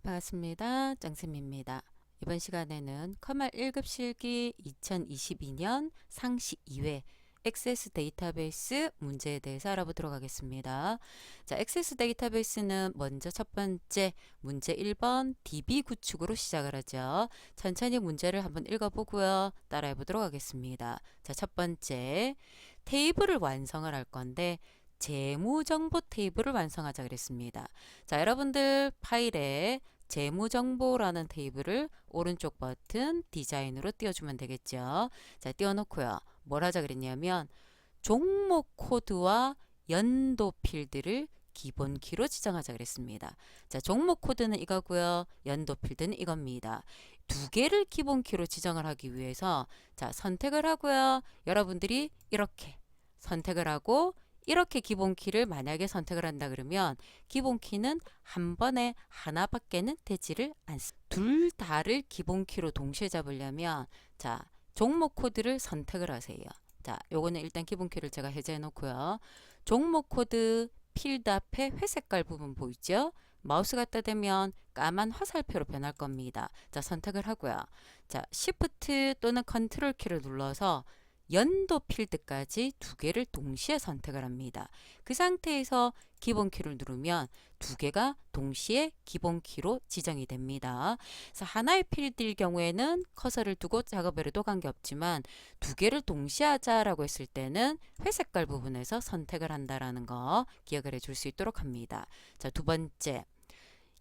반갑습니다. 짱쌤입니다. 이번 시간에는 커말 1급 실기 2022년 상시 2회 액세스 데이터베이스 문제에 대해서 알아보도록 하겠습니다. 자, 액세스 데이터베이스는 먼저 첫 번째 문제 1번 DB 구축으로 시작을 하죠. 천천히 문제를 한번 읽어보고요. 따라해 보도록 하겠습니다. 자, 첫 번째 테이블을 완성을 할 건데 재무정보 테이블을 완성하자 그랬습니다. 자, 여러분들 파일에 재무정보라는 테이블을 오른쪽 버튼 디자인으로 띄워주면 되겠죠. 자, 띄워놓고요. 뭘 하자 그랬냐면 종목 코드와 연도 필드를 기본 키로 지정하자 그랬습니다. 자, 종목 코드는 이거고요. 연도 필드는 이겁니다. 두 개를 기본 키로 지정을 하기 위해서 자, 선택을 하고요. 여러분들이 이렇게 선택을 하고 이렇게 기본 키를 만약에 선택을 한다 그러면 기본 키는 한 번에 하나밖에는 되지를 않습니다. 둘 다를 기본 키로 동시에 잡으려면 자, 종목 코드를 선택을 하세요. 자, 요거는 일단 기본 키를 제가 해제해 놓고요. 종목 코드 필드 앞에 회색깔 부분 보이죠? 마우스 갖다 대면 까만 화살표로 변할 겁니다. 자, 선택을 하고요. 자, Shift 또는 컨트롤 키를 눌러서 연도 필드까지 두 개를 동시에 선택을 합니다. 그 상태에서 기본 키를 누르면 두 개가 동시에 기본 키로 지정이 됩니다. 그래서 하나의 필드일 경우에는 커서를 두고 작업을 해도 관계없지만 두 개를 동시에 하자라고 했을 때는 회색깔 부분에서 선택을 한다라는 거 기억을 해줄 수 있도록 합니다. 자, 두 번째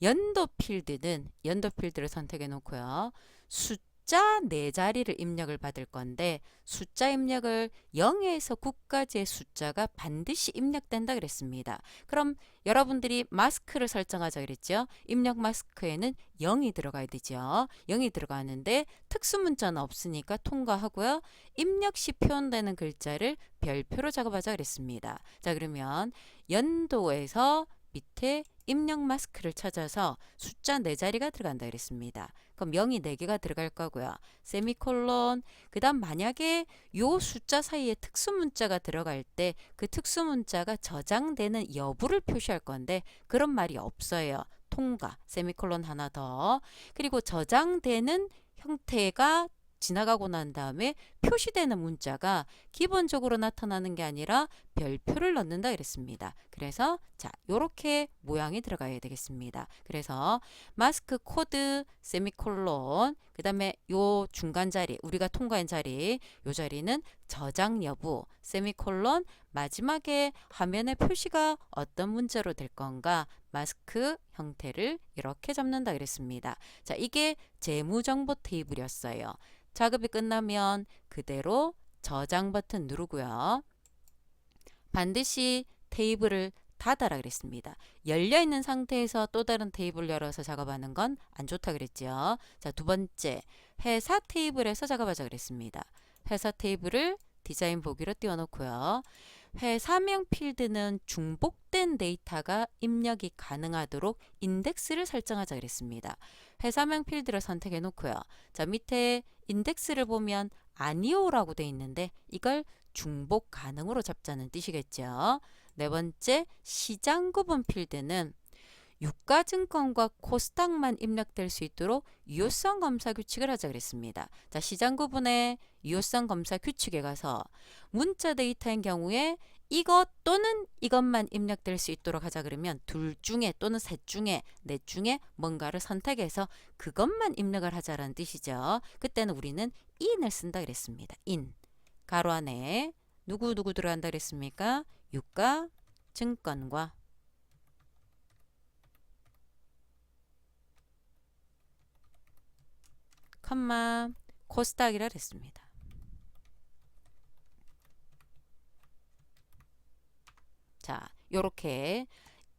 연도 필드는 연도 필드를 선택해 놓고요. 숫자 4자리를 입력을 받을 건데 숫자 입력을 0에서 9까지의 숫자가 반드시 입력된다 그랬습니다. 그럼 여러분들이 마스크를 설정하자 그랬죠. 입력 마스크에는 0이 들어가야 되죠. 0이 들어가는데 특수 문자는 없으니까 통과하고요. 입력 시 표현되는 글자를 별표로 작업하자 그랬습니다. 자, 그러면 연도에서 밑에 입력 마스크를 찾아서 숫자 4자리가 들어간다 그랬습니다. 그럼 0이 4개가 들어갈 거고요. 세미콜론, 그 다음 만약에 요 숫자 사이에 특수 문자가 들어갈 때 그 특수 문자가 저장되는 여부를 표시할 건데 그런 말이 없어요. 통과, 세미콜론 하나 더. 그리고 저장되는 형태가 지나가고 난 다음에 표시되는 문자가 기본적으로 나타나는 게 아니라 별표를 넣는다 그랬습니다. 그래서 자, 요렇게 모양이 들어가야 되겠습니다. 그래서 마스크 코드 세미콜론 그 다음에 요 중간 자리 우리가 통과한 자리 요 자리는 저장 여부 세미콜론 마지막에 화면에 표시가 어떤 문자로 될 건가 마스크 형태를 이렇게 잡는다 그랬습니다. 자, 이게 재무정보 테이블이었어요. 작업이 끝나면 그대로 저장 버튼 누르고요. 반드시 테이블을 닫아라 그랬습니다. 열려있는 상태에서 또 다른 테이블 열어서 작업하는 건 안 좋다 그랬죠. 자, 두 번째 회사 테이블에서 작업하자 그랬습니다. 회사 테이블을 디자인 보기로 띄워놓고요. 회사명 필드는 중복된 데이터가 입력이 가능하도록 인덱스를 설정하자 그랬습니다. 회사명 필드를 선택해 놓고요. 자, 밑에 인덱스를 보면 아니오라고 돼 있는데 이걸 중복 가능으로 잡자는 뜻이겠죠. 네 번째 시장 구분 필드는 유가증권과 코스닥만 입력될 수 있도록 유효성 검사 규칙을 하자 그랬습니다. 자, 시장 구분의 유효성 검사 규칙에 가서 문자 데이터인 경우에 이것 또는 이것만 입력될 수 있도록 하자 그러면 둘 중에 또는 셋 중에 넷 중에 뭔가를 선택해서 그것만 입력을 하자라는 뜻이죠. 그때는 우리는 in을 쓴다 그랬습니다. in 가로 안에 누구 들어간다 그랬습니까? 유가증권과 컴마 코스닥이라 했습니다. 자, 요렇게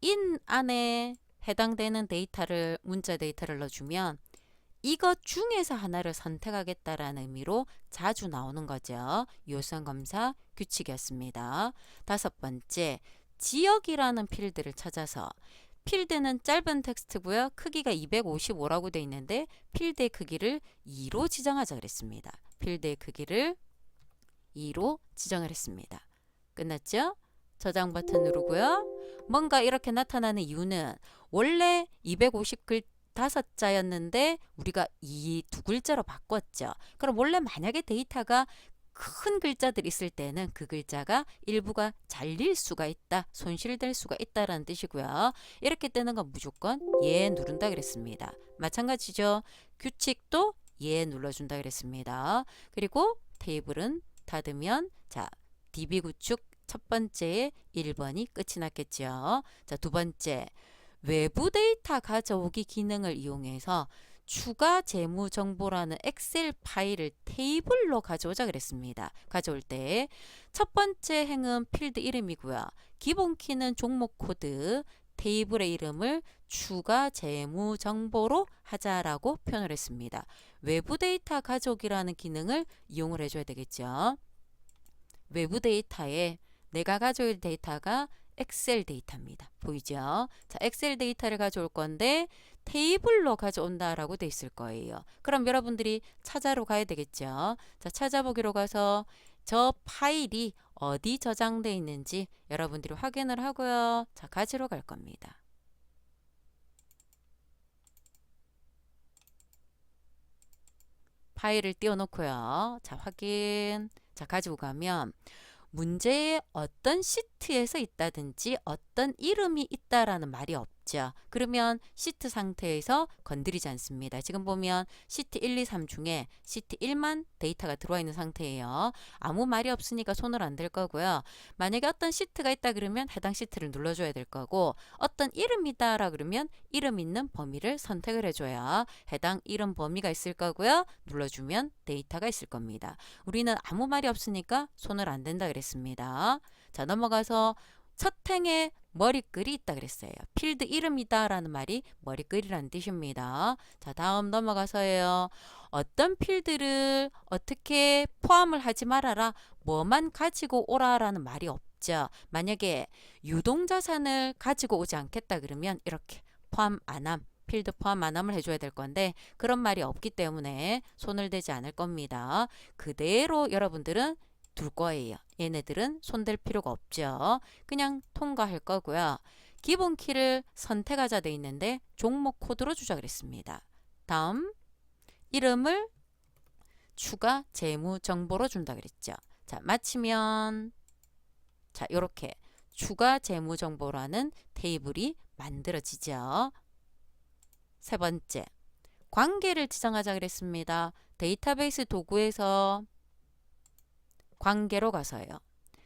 in 안에 해당되는 데이터를 문자 데이터를 넣어주면 이것 중에서 하나를 선택하겠다라는 의미로 자주 나오는 거죠. 유효성 검사 규칙이었습니다. 다섯 번째 지역이라는 필드를 찾아서 필드는 짧은 텍스트고요. 크기가 255라고 돼 있는데 필드의 크기를 2로 지정하자 그랬습니다. 필드의 크기를 2로 지정을 했습니다. 끝났죠? 저장 버튼 누르고요. 뭔가 이렇게 나타나는 이유는 원래 250 15자였는데 우리가 이 두 글자로 바꿨죠. 그럼 원래 만약에 데이터가 큰 글자들이 있을 때는 그 글자가 일부가 잘릴 수가 있다, 손실될 수가 있다라는 뜻이고요. 이렇게 뜨는 건 무조건 예 누른다 그랬습니다. 마찬가지죠. 규칙도 예 눌러준다 그랬습니다. 그리고 테이블은 닫으면 자 DB 구축 첫 번째 1번이 끝이 났겠죠. 자, 두 번째 외부 데이터 가져오기 기능을 이용해서 추가 재무 정보라는 엑셀 파일을 테이블로 가져오자 그랬습니다. 가져올 때 첫 번째 행은 필드 이름이고요. 기본 키는 종목 코드, 테이블의 이름을 추가 재무 정보로 하자라고 표현을 했습니다. 외부 데이터 가져오기라는 기능을 이용을 해줘야 되겠죠. 외부 데이터에 내가 가져올 데이터가 엑셀 데이터입니다. 보이죠? 자, 엑셀 데이터를 가져올 건데 테이블로 가져온다라고 돼 있을 거예요. 그럼 여러분들이 찾아로 가야 되겠죠. 자, 찾아보기로 가서 저 파일이 어디 저장돼 있는지 여러분들이 확인을 하고요. 자, 가지러 갈 겁니다. 파일을 띄워놓고요. 자, 확인. 자, 가지고 가면 문제에 어떤 시트에서 있다든지 어떤 이름이 있다라는 말이 없죠. 그러면 시트 상태에서 건드리지 않습니다. 지금 보면 시트 1, 2, 3 중에 시트 1만 데이터가 들어와 있는 상태예요. 아무 말이 없으니까 손을 안 댈 거고요. 만약에 어떤 시트가 있다 그러면 해당 시트를 눌러줘야 될 거고 어떤 이름이다라 그러면 이름 있는 범위를 선택을 해줘야 해당 이름 범위가 있을 거고요. 눌러주면 데이터가 있을 겁니다. 우리는 아무 말이 없으니까 손을 안 댄다 그랬습니다. 자, 넘어가서 첫 행에 머리글이 있다 그랬어요. 필드 이름이다 라는 말이 머리글이라는 뜻입니다. 자, 다음 넘어가서요. 어떤 필드를 어떻게 포함을 하지 말아라, 뭐만 가지고 오라 라는 말이 없죠. 만약에 유동자산을 가지고 오지 않겠다 그러면 이렇게 포함 안함, 필드 포함 안함을 해줘야 될 건데 그런 말이 없기 때문에 손을 대지 않을 겁니다. 그대로 여러분들은 둘 거예요. 얘네들은 손댈 필요가 없죠. 그냥 통과할 거고요. 기본 키를 선택하자 돼 있는데 종목 코드로 주자 그랬습니다. 다음 이름을 추가 재무 정보로 준다 그랬죠. 자, 마치면 자, 요렇게 추가 재무 정보라는 테이블이 만들어지죠. 세 번째, 관계를 지정하자 그랬습니다. 데이터베이스 도구에서 관계로 가서요.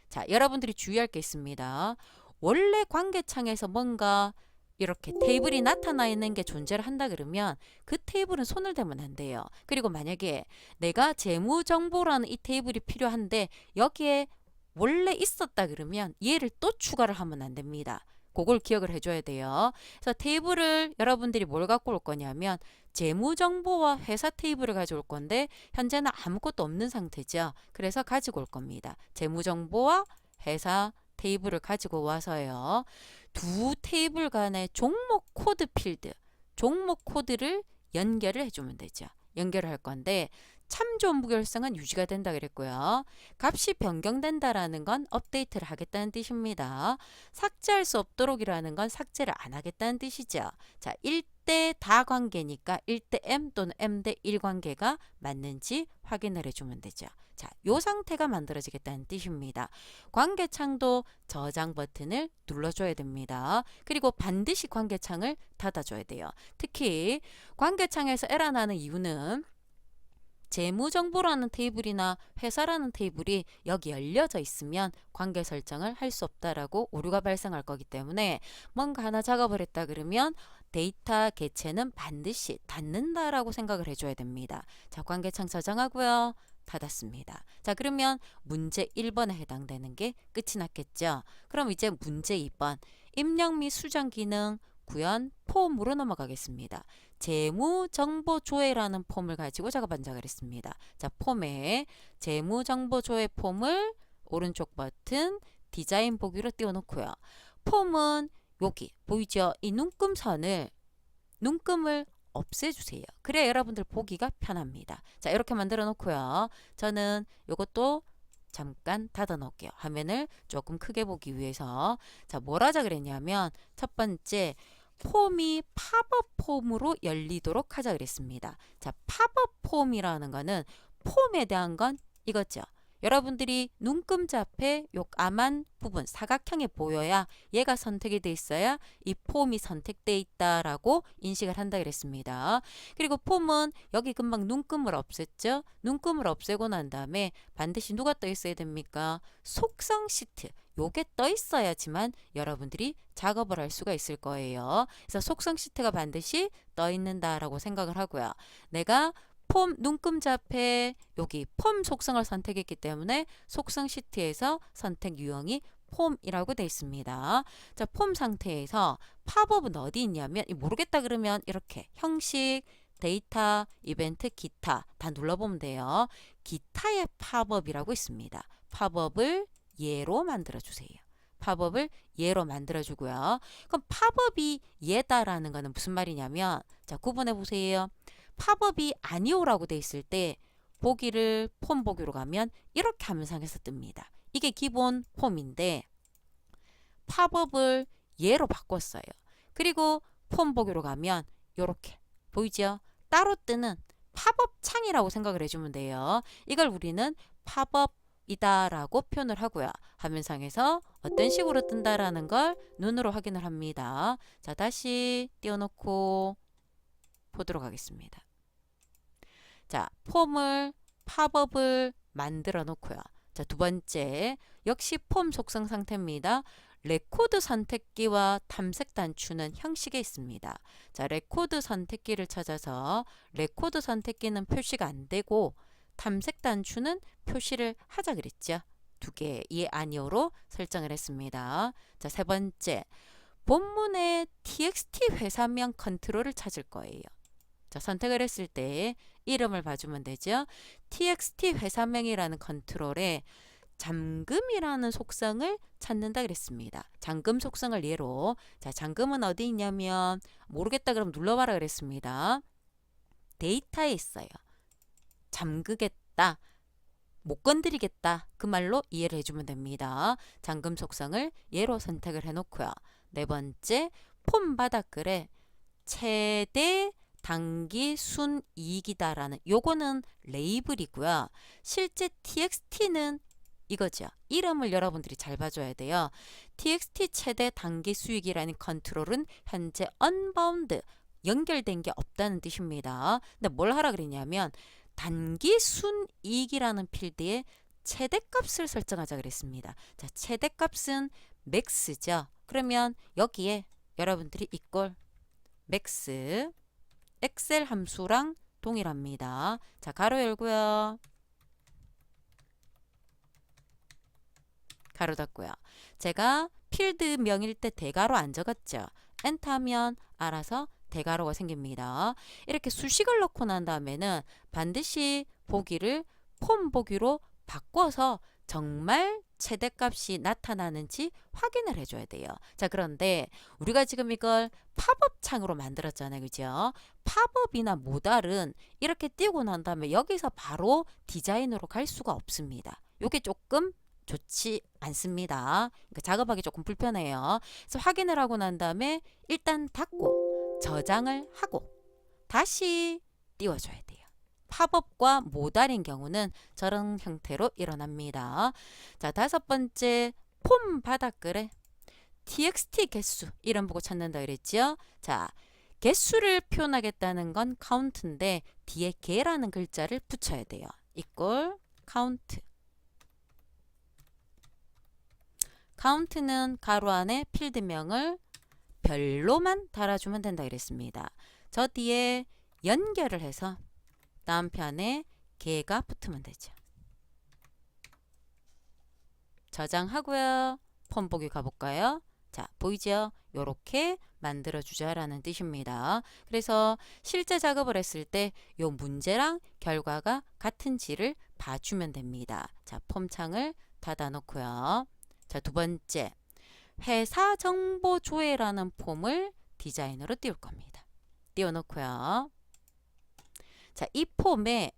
자, 여러분들이 주의할 게 있습니다. 원래 관계창에서 뭔가 이렇게 테이블이 나타나 있는 게 존재를 한다 그러면 그 테이블은 손을 대면 안 돼요. 그리고 만약에 내가 재무정보라는 이 테이블이 필요한데 여기에 원래 있었다 그러면 얘를 또 추가를 하면 안 됩니다. 그걸 기억을 해줘야 돼요. 그래서 테이블을 여러분들이 뭘 갖고 올 거냐면 재무정보와 회사 테이블을 가져올 건데 현재는 아무것도 없는 상태죠. 그래서 가지고 올 겁니다. 재무정보와 회사 테이블을 가지고 와서요. 두 테이블 간의 종목 코드 필드, 종목 코드를 연결을 해주면 되죠. 연결을 할 건데 참조 무결성은 유지가 된다 그랬고요. 값이 변경된다라는 건 업데이트를 하겠다는 뜻입니다. 삭제할 수 없도록이라는 건 삭제를 안 하겠다는 뜻이죠. 자, 1대 다 관계니까 1대 M 또는 M 대 1 관계가 맞는지 확인을 해주면 되죠. 자, 요 상태가 만들어지겠다는 뜻입니다. 관계창도 저장 버튼을 눌러줘야 됩니다. 그리고 반드시 관계창을 닫아줘야 돼요. 특히 관계창에서 에러 나는 이유는 재무정보라는 테이블이나 회사라는 테이블이 여기 열려져 있으면 관계 설정을 할 수 없다라고 오류가 발생할 거기 때문에 뭔가 하나 작업을 했다 그러면 데이터 개체는 반드시 닫는다라고 생각을 해줘야 됩니다. 자, 관계창 저장하고요. 닫았습니다. 자, 그러면 문제 1번에 해당되는 게 끝이 났겠죠. 그럼 이제 문제 2번 입력 및 수정 기능 구현 폼으로 넘어가겠습니다. 재무정보조회라는 폼을 가지고 작업한다 그랬습니다. 자, 폼에 재무정보조회 폼을 오른쪽 버튼 디자인 보기로 띄워놓고요. 폼은 여기 보이죠? 이 눈금을 없애주세요. 그래야 여러분들 보기가 편합니다. 자, 이렇게 만들어 놓고요. 저는 이것도 잠깐 닫아 놓을게요. 화면을 조금 크게 보기 위해서. 자, 뭘 하자 그랬냐면 첫 번째 폼이 팝업 폼으로 열리도록 하자 그랬습니다. 자, 팝업 폼이라는 거는 폼에 대한 건 이거죠. 여러분들이 눈금자 앞에 요 까만 부분 사각형에 보여야 얘가 선택이 돼 있어야 이 폼이 선택돼 있다라고 인식을 한다 그랬습니다. 그리고 폼은 여기 금방 눈금을 없앴죠. 눈금을 없애고 난 다음에 반드시 누가 떠 있어야 됩니까? 속성 시트. 요게 떠 있어야지만 여러분들이 작업을 할 수가 있을 거예요. 그래서 속성 시트가 반드시 떠 있는다라고 생각을 하고요. 내가 폼 눈금자 앞에 여기 폼 속성을 선택했기 때문에 속성 시트에서 선택 유형이 폼이라고 되어 있습니다. 자, 폼 상태에서 팝업은 어디 있냐면 모르겠다 그러면 이렇게 형식, 데이터, 이벤트, 기타 다 눌러보면 돼요. 기타의 팝업이라고 있습니다. 팝업을 예로 만들어주세요. 팝업을 예로 만들어주고요. 그럼 팝업이 예다라는 거는 무슨 말이냐면 자, 구분해 보세요. 팝업이 아니오라고 돼 있을 때 보기를 폼 보기로 가면 이렇게 화면상에서 뜹니다. 이게 기본 폼인데 팝업을 예로 바꿨어요. 그리고 폼 보기로 가면 이렇게 보이죠? 따로 뜨는 팝업 창이라고 생각을 해주면 돼요. 이걸 우리는 팝업이다라고 표현을 하고요. 화면상에서 어떤 식으로 뜬다라는 걸 눈으로 확인을 합니다. 자, 다시 띄워놓고 보도록 하겠습니다. 자, 폼을 팝업을 만들어 놓고요. 자, 두 번째 역시 폼 속성 상태입니다. 레코드 선택기와 탐색 단추는 형식에 있습니다. 자, 레코드 선택기를 찾아서 레코드 선택기는 표시가 안 되고 탐색 단추는 표시를 하자 그랬죠. 두 개, 예, 아니오로 설정을 했습니다. 자, 세 번째 본문의 txt 회사명 컨트롤을 찾을 거예요. 자, 선택을 했을 때 이름을 봐주면 되죠. txt 회사명이라는 컨트롤에 잠금이라는 속성을 찾는다 그랬습니다. 잠금 속성을 예로 자, 잠금은 어디 있냐면 모르겠다 그러면 눌러봐라 그랬습니다. 데이터에 있어요. 잠그겠다. 못 건드리겠다. 그 말로 이해를 해주면 됩니다. 잠금 속성을 예로 선택을 해놓고요. 네 번째 폼 바닥글에 최대 단기 순이익이다라는 요거는 레이블이고요. 실제 txt는 이거죠. 이름을 여러분들이 잘 봐줘야 돼요. txt 최대 단기 수익이라는 컨트롤은 현재 unbound 연결된 게 없다는 뜻입니다. 근데 뭘 하라 그랬냐면 단기 순이익이라는 필드에 최대값을 설정하자 그랬습니다. 자, 최대값은 max죠. 그러면 여기에 여러분들이 이꼴 max 엑셀 함수랑 동일합니다. 자, 가로 열고요. 가로 닫고요. 제가 필드명일 때 대가로 안 적었죠. 엔터 하면 알아서 대가로가 생깁니다. 이렇게 수식을 넣고 난 다음에는 반드시 보기를 폼 보기로 바꿔서 정말 최대값이 나타나는지 확인을 해줘야 돼요. 자, 그런데 우리가 지금 이걸 팝업 창으로 만들었잖아요. 그죠? 팝업이나 모달은 이렇게 띄우고 난 다음에 여기서 바로 디자인으로 갈 수가 없습니다. 이게 조금 좋지 않습니다. 그러니까 작업하기 조금 불편해요. 그래서 확인을 하고 난 다음에 일단 닫고 저장을 하고 다시 띄워줘야 돼요. 팝업과 모달인 경우는 저런 형태로 일어납니다. 자, 다섯 번째 폼 바닥글에 txt 개수 이름 보고 찾는다 그랬죠. 자, 개수를 표현하겠다는 건 count인데 뒤에 개라는 글자를 붙여야 돼요. equal count. count는 가로 안에 필드명을 별로만 달아주면 된다 그랬습니다. 저 뒤에 연결을 해서 다음 편에 개가 붙으면 되죠. 저장하고요. 폼 보기 가볼까요? 자, 보이죠? 요렇게 만들어주자라는 뜻입니다. 그래서 실제 작업을 했을 때 요 문제랑 결과가 같은지를 봐주면 됩니다. 자, 폼 창을 닫아놓고요. 자, 두 번째 회사 정보 조회라는 폼을 디자인으로 띄울 겁니다. 띄워놓고요. 자, 이 폼에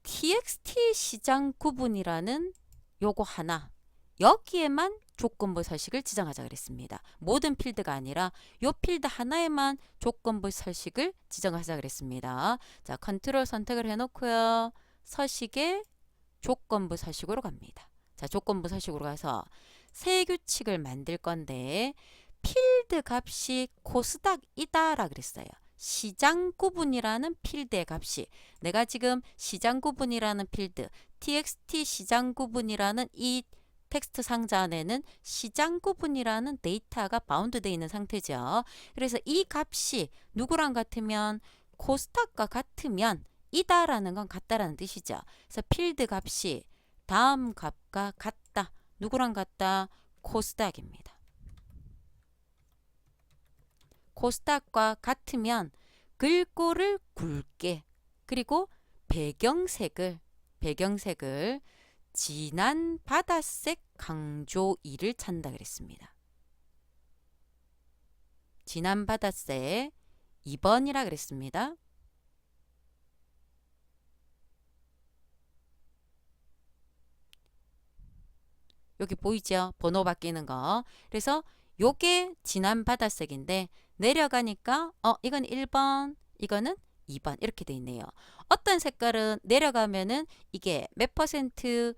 txt 시장 구분이라는 요거 하나 여기에만 조건부 서식을 지정하자 그랬습니다. 모든 필드가 아니라 요 필드 하나에만 조건부 서식을 지정하자 그랬습니다. 자, 컨트롤 선택을 해놓고요. 서식에 조건부 서식으로 갑니다. 자, 조건부 서식으로 가서 새 규칙을 만들 건데 필드 값이 코스닥이다라 그랬어요. 시장 구분이라는 필드의 값이 내가 지금 시장 구분이라는 필드 txt 시장 구분이라는 이 텍스트 상자 안에는 시장 구분이라는 데이터가 바운드되어 있는 상태죠. 그래서 이 값이 누구랑 같으면 코스닥과 같으면 이다라는 건 같다라는 뜻이죠. 그래서 필드 값이 다음 값과 같다. 누구랑 같다? 코스닥입니다. 코스닥과 같으면 글꼴을 굵게 그리고 배경색을 진한 바다색 강조 2를 찬다 그랬습니다. 진한 바다색 2번이라 그랬습니다. 여기 보이죠? 번호 바뀌는 거. 그래서 요게 진한 바다색인데 내려가니까 이건 1번, 이거는 2번 이렇게 돼 있네요. 어떤 색깔은 내려가면은 이게 몇 퍼센트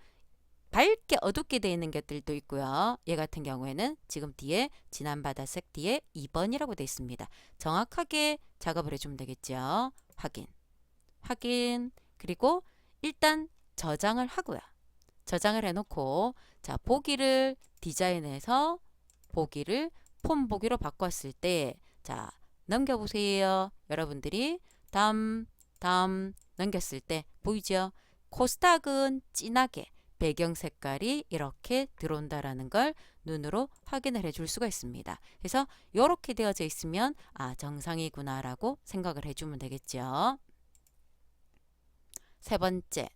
밝게 어둡게 돼 있는 것들도 있고요. 얘 같은 경우에는 지금 뒤에 진한 바다색 뒤에 2번이라고 돼 있습니다. 정확하게 작업을 해주면 되겠죠. 확인 그리고 일단 저장을 하고요. 저장을 해놓고 자 보기를 디자인해서 보기를 폼 보기로 바꿨을 때 자 넘겨보세요. 여러분들이 다음 넘겼을 때 보이죠? 코스닥은 진하게 배경 색깔이 이렇게 들어온다라는 걸 눈으로 확인을 해줄 수가 있습니다. 그래서 이렇게 되어져 있으면 정상이구나 라고 생각을 해주면 되겠죠. 세 번째,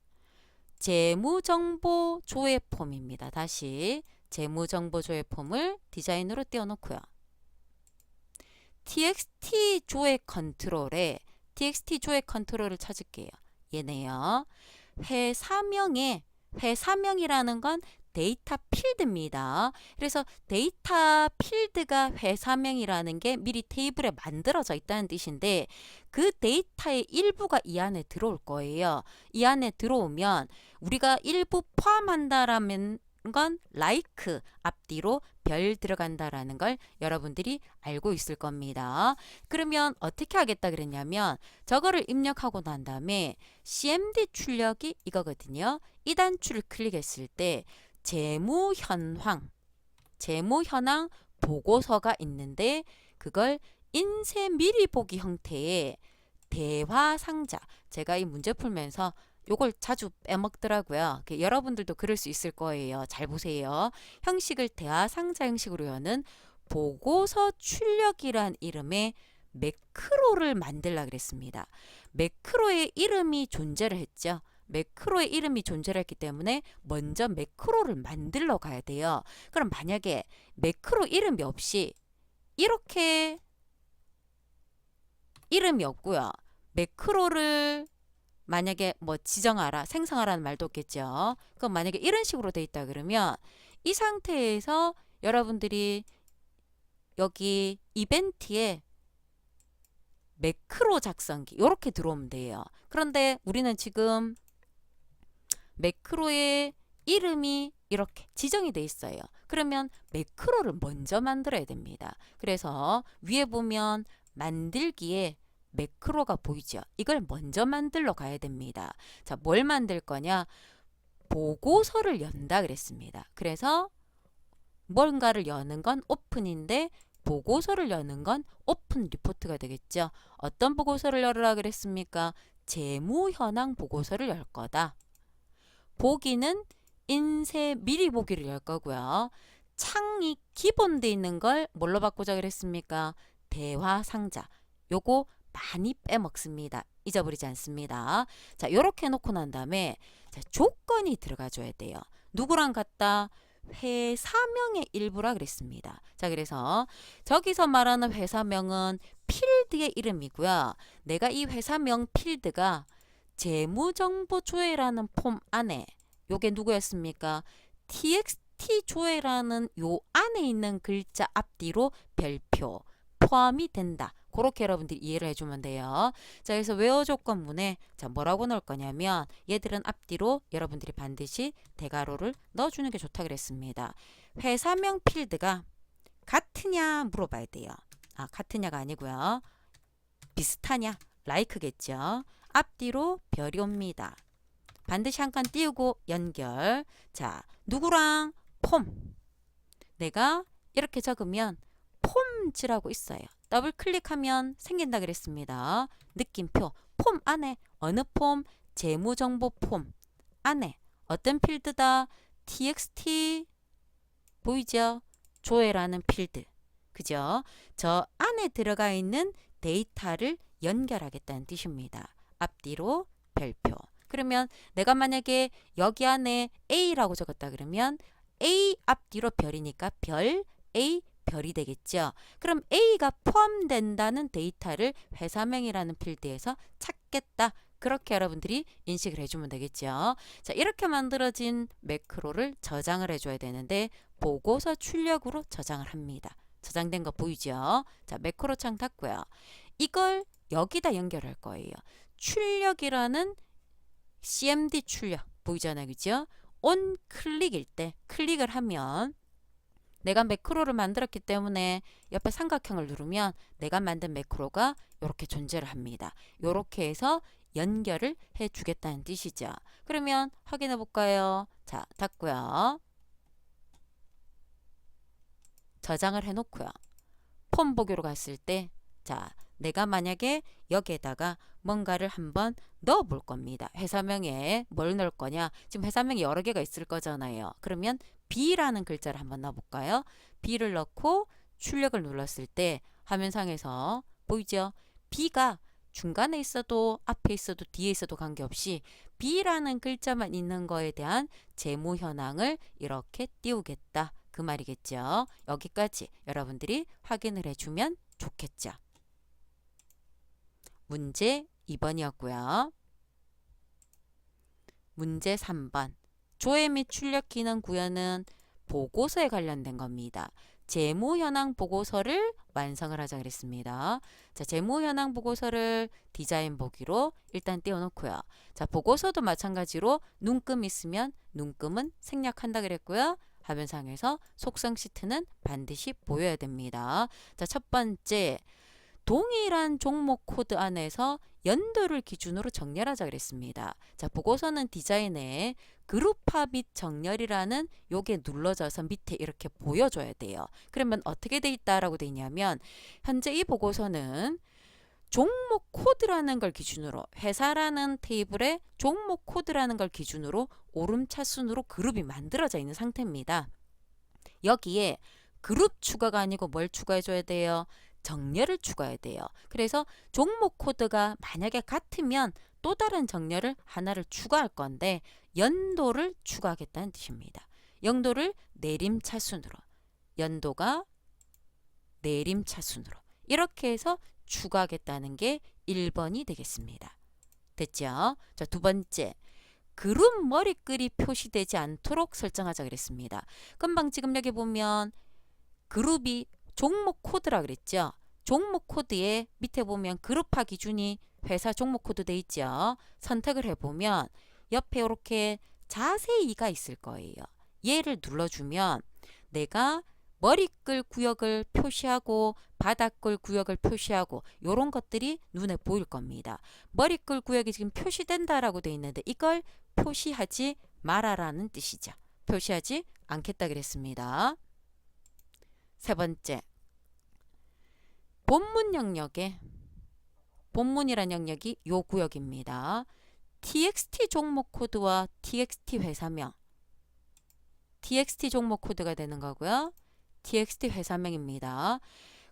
재무정보 조회 폼입니다. 다시 재무정보 조회 폼을 디자인으로 띄워놓고요. txt 조회 컨트롤에 txt 조회 컨트롤을 찾을게요. 얘네요. 회사명이라는 건 데이터 필드입니다. 그래서 데이터 필드가 회사명이라는 게 미리 테이블에 만들어져 있다는 뜻인데 그 데이터의 일부가 이 안에 들어올 거예요. 이 안에 들어오면 우리가 일부 포함한다라는 건 like 앞뒤로 별 들어간다라는 걸 여러분들이 알고 있을 겁니다. 그러면 어떻게 하겠다 그랬냐면 저거를 입력하고 난 다음에 cmd 출력이 이거거든요. 이 단추를 클릭했을 때 재무 현황 보고서가 있는데 그걸 인쇄 미리 보기 형태의 대화 상자 제가 이 문제 풀면서 요걸 자주 빼먹더라고요. 여러분들도 그럴 수 있을 거예요. 잘 보세요. 형식을 대화 상자 형식으로 여는 보고서 출력이란 이름의 매크로를 만들라 그랬습니다. 매크로의 이름이 존재를 했죠. 매크로의 이름이 존재를 했기 때문에 먼저 매크로를 만들러 가야 돼요. 그럼 만약에 매크로 이름이 없이 이렇게 이름이 없고요. 매크로를 만약에 지정하라, 생성하라는 말도 없겠죠. 그럼 만약에 이런 식으로 돼 있다 그러면 이 상태에서 여러분들이 여기 이벤트에 매크로 작성기 이렇게 들어오면 돼요. 그런데 우리는 지금 매크로의 이름이 이렇게 지정이 돼 있어요. 그러면 매크로를 먼저 만들어야 됩니다. 그래서 위에 보면 만들기에 매크로가 보이죠. 이걸 먼저 만들러 가야 됩니다. 자, 뭘 만들 거냐? 보고서를 연다 그랬습니다. 그래서 뭔가를 여는 건 오픈인데 보고서를 여는 건 오픈 리포트가 되겠죠. 어떤 보고서를 열으라 그랬습니까? 재무 현황 보고서를 열 거다. 보기는 인쇄 미리 보기를 열 거고요. 창이 기본돼 있는 걸 뭘로 바꾸자 그랬습니까? 대화 상자. 요거 많이 빼먹습니다. 잊어버리지 않습니다. 자, 요렇게 해놓고 난 다음에 자, 조건이 들어가줘야 돼요. 누구랑 같다? 회사명의 일부라 그랬습니다. 자, 그래서 저기서 말하는 회사명은 필드의 이름이고요. 내가 이 회사명 필드가 재무정보 조회라는 폼 안에 요게 누구였습니까? txt tjo에라는 요 안에 있는 글자 앞뒤로 별표 포함이 된다. 그렇게 여러분들이 이해를 해주면 돼요. 자, 그래서 외어 조건문에 자 뭐라고 넣을 거냐면 얘들은 앞뒤로 여러분들이 반드시 대괄호를 넣어주는 게 좋다 그랬습니다. 회사명 필드가 같으냐 물어봐야 돼요. 아, 같으냐가 아니고요. 비슷하냐? like겠죠. 앞뒤로 별이 옵니다. 반드시 한 칸 띄우고 연결. 자, 누구랑? 폼. 내가 이렇게 적으면 폼즈라고 있어요. 더블 클릭하면 생긴다 그랬습니다. 느낌표. 폼 안에 어느 폼? 재무정보 폼 안에 어떤 필드다? txt 보이죠? 조회라는 필드. 그죠? 저 안에 들어가 있는 데이터를 연결하겠다는 뜻입니다. 앞뒤로 별표. 그러면 내가 만약에 여기 안에 A라고 적었다 그러면 A 앞뒤로 별이니까 별, A, 별이 되겠죠. 그럼 A가 포함된다는 데이터를 회사명이라는 필드에서 찾겠다. 그렇게 여러분들이 인식을 해주면 되겠죠. 자, 이렇게 만들어진 매크로를 저장을 해줘야 되는데 보고서 출력으로 저장을 합니다. 저장된 거 보이죠? 자, 매크로 창 닫고요. 이걸 여기다 연결할 거예요. 출력이라는 CMD 출력 보이잖아요. 그죠? 온 클릭일 때 클릭을 하면 내가 매크로를 만들었기 때문에 옆에 삼각형을 누르면 내가 만든 매크로가 이렇게 존재를 합니다. 이렇게 해서 연결을 해주겠다는 뜻이죠. 그러면 확인해 볼까요? 자, 닫고요. 저장을 해놓고요. 폼 보기로 갔을 때 자, 내가 만약에 여기에다가 뭔가를 한번 넣어 볼 겁니다. 회사명에 뭘 넣을 거냐? 지금 회사명이 여러 개가 있을 거잖아요. 그러면 B라는 글자를 한번 넣어 볼까요? B를 넣고 출력을 눌렀을 때 화면상에서 보이죠? B가 중간에 있어도 앞에 있어도 뒤에 있어도 관계없이 B라는 글자만 있는 거에 대한 재무 현황을 이렇게 띄우겠다. 그 말이겠죠. 여기까지 여러분들이 확인을 해주면 좋겠죠. 문제 2번이었고요. 문제 3번. 조회 및 출력 기능 구현은 보고서에 관련된 겁니다. 재무 현황 보고서를 완성을 하자 그랬습니다. 자, 재무 현황 보고서를 디자인 보기로 일단 띄워놓고요. 자, 보고서도 마찬가지로 눈금 있으면 눈금은 생략한다 그랬고요. 화면상에서 속성 시트는 반드시 보여야 됩니다. 자, 첫 번째. 동일한 종목 코드 안에서 연도를 기준으로 정렬하자 그랬습니다. 자, 보고서는 디자인에 그룹화 및 정렬이라는 요게 눌러져서 밑에 이렇게 보여줘야 돼요. 그러면 어떻게 돼 있다라고 돼 있냐면 현재 이 보고서는 종목 코드라는 걸 기준으로 회사라는 테이블에 종목 코드라는 걸 기준으로 오름차순으로 그룹이 만들어져 있는 상태입니다. 여기에 그룹 추가가 아니고 뭘 추가해줘야 돼요? 정렬을 추가해야 돼요. 그래서 종목 코드가 만약에 같으면 또 다른 정렬을 하나를 추가할 건데 연도를 추가하겠다는 뜻입니다. 연도를 내림차순으로 연도가 내림차순으로 이렇게 해서 추가하겠다는 게 1번이 되겠습니다. 됐죠? 자, 두 번째. 그룹 머리글이 표시되지 않도록 설정하자 그랬습니다. 금방 지금 여기 보면 그룹이 종목 코드라 그랬죠. 종목 코드에 밑에 보면 그룹화 기준이 회사 종목 코드 돼 있죠. 선택을 해보면 옆에 이렇게 자세히가 있을 거예요. 얘를 눌러주면 내가 머리글 구역을 표시하고 바닥글 구역을 표시하고 이런 것들이 눈에 보일 겁니다. 머리글 구역이 지금 표시된다라고 돼 있는데 이걸 표시하지 말아라는 뜻이죠. 표시하지 않겠다 그랬습니다. 세 번째, 본문 영역에 본문이란 영역이 요 구역입니다. txt 종목 코드와 txt 회사명 txt 종목 코드가 되는 거고요. txt 회사명입니다.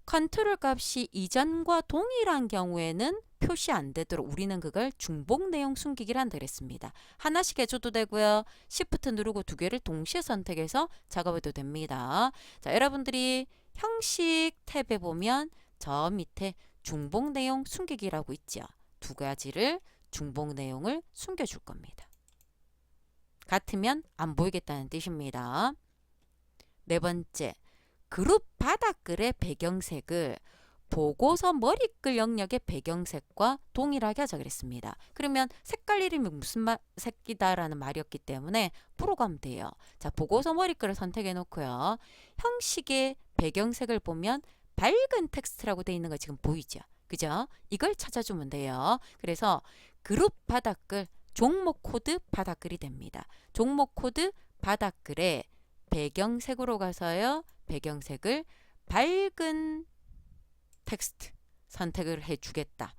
컨트롤 값이 이전과 동일한 경우에는 표시 안 되도록 우리는 그걸 중복 내용 숨기기란 그랬습니다. 하나씩 해줘도 되고요. Shift 누르고 두 개를 동시에 선택해서 작업해도 됩니다. 자, 여러분들이 형식 탭에 보면 저 밑에 중복 내용 숨기기라고 있죠. 두 가지를 중복 내용을 숨겨줄 겁니다. 같으면 안 보이겠다는 뜻입니다. 네 번째, 그룹 바닥글의 배경색을 보고서 머리글 영역의 배경색과 동일하게 하자 그랬습니다. 그러면 색깔 이름이 무슨 색이다라는 말이었기 때문에 풀어가면 돼요. 자, 보고서 머리글을 선택해 놓고요. 형식의 배경색을 보면 밝은 텍스트라고 되어 있는 거 지금 보이죠? 그죠? 이걸 찾아주면 돼요. 그래서 그룹 바닥글, 종목 코드 바닥글이 됩니다. 종목 코드 바닥글에 배경색으로 가서요. 배경색을 밝은 텍스트 선택을 해주겠다.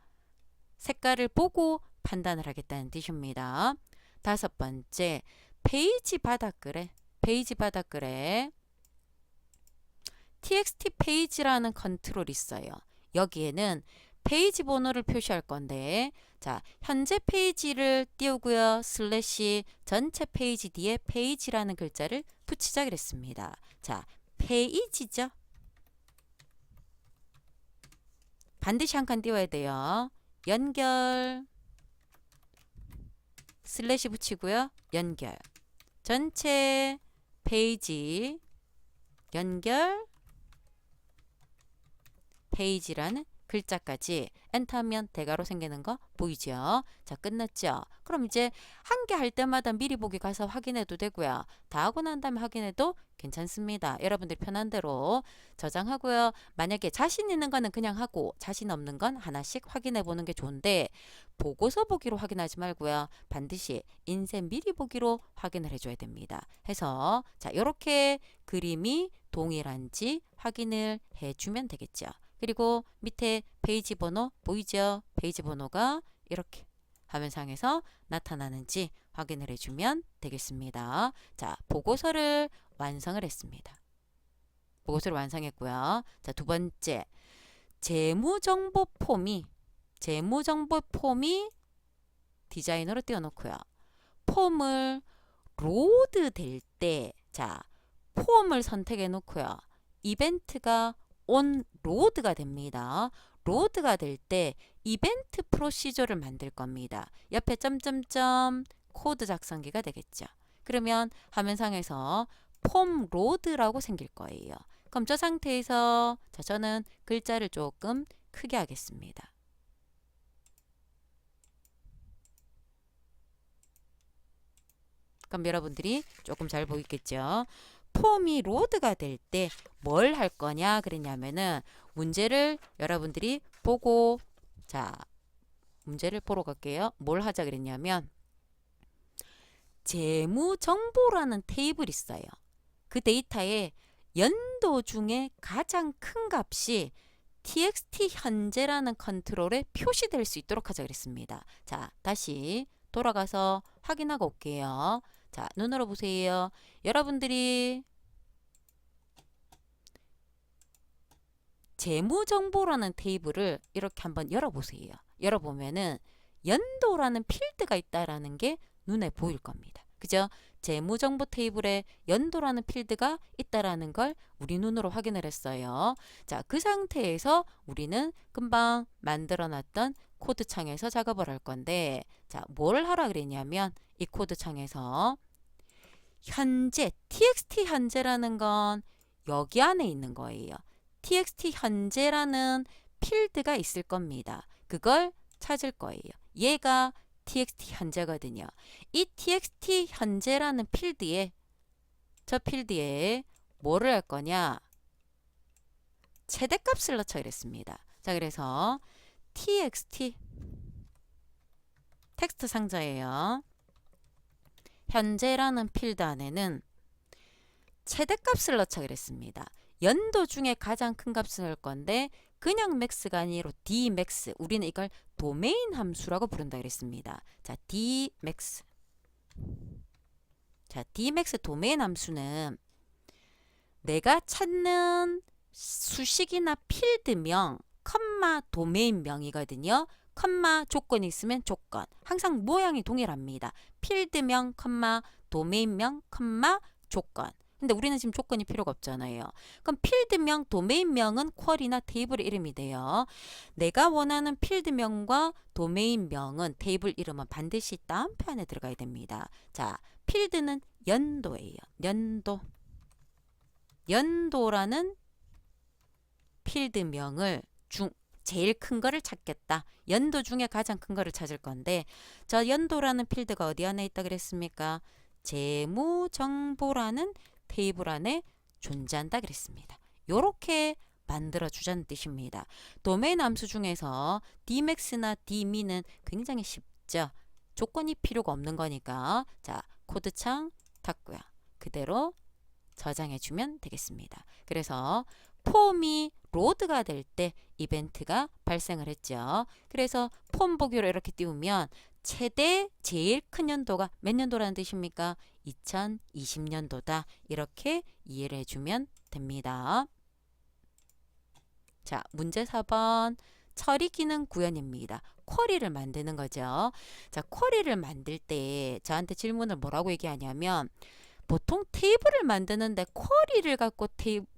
색깔을 보고 판단을 하겠다는 뜻입니다. 다섯 번째, 페이지 바닥글에 txt 페이지라는 컨트롤이 있어요. 여기에는 페이지 번호를 표시할 건데, 자, 현재 페이지를 띄우고요. 슬래시 전체 페이지 뒤에 페이지라는 글자를 붙이자 그랬습니다. 자, 페이지죠. 반드시 한 칸 띄워야 돼요. 연결 슬래시 붙이고요. 연결 전체 페이지 연결 페이지라는 글자까지 엔터하면 대괄호 생기는 거 보이죠? 자, 끝났죠? 그럼 이제 한 개 할 때마다 미리 보기 가서 확인해도 되고요. 다 하고 난 다음에 확인해도 괜찮습니다. 여러분들 편한 대로 저장하고요. 만약에 자신 있는 거는 그냥 하고 자신 없는 건 하나씩 확인해 보는 게 좋은데, 보고서 보기로 확인하지 말고요. 반드시 인쇄 미리 보기로 확인을 해줘야 됩니다. 해서 자, 이렇게 그림이 동일한지 확인을 해주면 되겠죠. 그리고 밑에 페이지 번호 보이죠? 페이지 번호가 이렇게 화면상에서 나타나는지 확인을 해주면 되겠습니다. 자, 보고서를 완성을 했습니다. 보고서를 완성했고요. 자, 두 번째, 재무정보 폼이 디자이너로 띄워놓고요. 폼을 로드 될 때, 자, 폼을 선택해 놓고요. 이벤트가 온 로드가 됩니다. 로드가 될 때 이벤트 프로시저를 만들 겁니다. 옆에 점점점 코드 작성기가 되겠죠. 그러면 화면상에서 폼 로드라고 생길 거예요. 그럼 저 상태에서 자, 저는 글자를 조금 크게 하겠습니다. 그럼 여러분들이 조금 잘 보이겠죠? 폼이 로드가 될 때 뭘 할 거냐 그랬냐면은 문제를 여러분들이 보고, 자, 문제를 보러 갈게요. 뭘 하자 그랬냐면 재무정보라는 테이블이 있어요. 그 데이터에 연도 중에 가장 큰 값이 txt 현재라는 컨트롤에 표시될 수 있도록 하자 그랬습니다. 자, 다시 돌아가서 확인하고 올게요. 자, 눈으로 보세요. 여러분들이 재무정보라는 테이블을 이렇게 한번 열어보세요. 열어보면은 연도라는 필드가 있다라는 게 눈에 보일 겁니다. 그죠? 재무정보 테이블에 연도라는 필드가 있다라는 걸 우리 눈으로 확인을 했어요. 자, 그 상태에서 우리는 금방 만들어 놨던 코드 창에서 작업을 할 건데, 자, 뭘 하라 그랬냐면 이 코드 창에서 현재, txt 현재라는 건 여기 안에 있는 거예요. txt 현재라는 필드가 있을 겁니다. 그걸 찾을 거예요. 얘가 txt 현재거든요. 이 txt 현재라는 필드에, 저 필드에 뭐를 할 거냐? 최대값을 넣자 그랬습니다. 자, 그래서 txt 텍스트 상자예요. 현재라는 필드 안에는 최대값을 넣자 그랬습니다. 연도 중에 가장 큰 값을 넣을 건데 그냥 max가 아니라 dmax, 우리는 이걸 도메인 함수라고 부른다 그랬습니다. 자, dmax. 자, dmax 도메인 함수는 내가 찾는 수식이나 필드명, 컴마 도메인명이거든요. 컴마 조건이 있으면 조건. 항상 모양이 동일합니다. 필드명, 컴마 도메인명, 컴마 조건. 근데 우리는 지금 조건이 필요가 없잖아요. 그럼 필드명, 도메인명은 쿼리나 테이블 이름이 돼요. 내가 원하는 필드명과 도메인명은 테이블 이름은 반드시 다운표 안에 들어가야 됩니다. 자, 필드는 연도예요. 연도. 연도라는 필드명을 제일 큰 거를 찾겠다. 연도 중에 가장 큰 거를 찾을 건데 저 연도라는 필드가 어디 안에 있다 그랬습니까? 재무정보라는 테이블 안에 존재한다 그랬습니다. 요렇게 만들어주자는 뜻입니다. 도메인 함수 중에서 dmax나 dmin은 굉장히 쉽죠. 조건이 필요가 없는 거니까 자 코드창 닫고요. 그대로 저장해주면 되겠습니다. 그래서 폼이 로드가 될 때 이벤트가 발생을 했죠. 그래서 폼 보기로 이렇게 띄우면 최대 제일 큰 연도가 몇 년도라는 뜻입니까? 2020년도다. 이렇게 이해를 해주면 됩니다. 자, 문제 4번 처리 기능 구현입니다. 쿼리를 만드는 거죠. 자, 쿼리를 만들 때 저한테 질문을 뭐라고 얘기하냐면 보통 테이블을 만드는데 쿼리를 갖고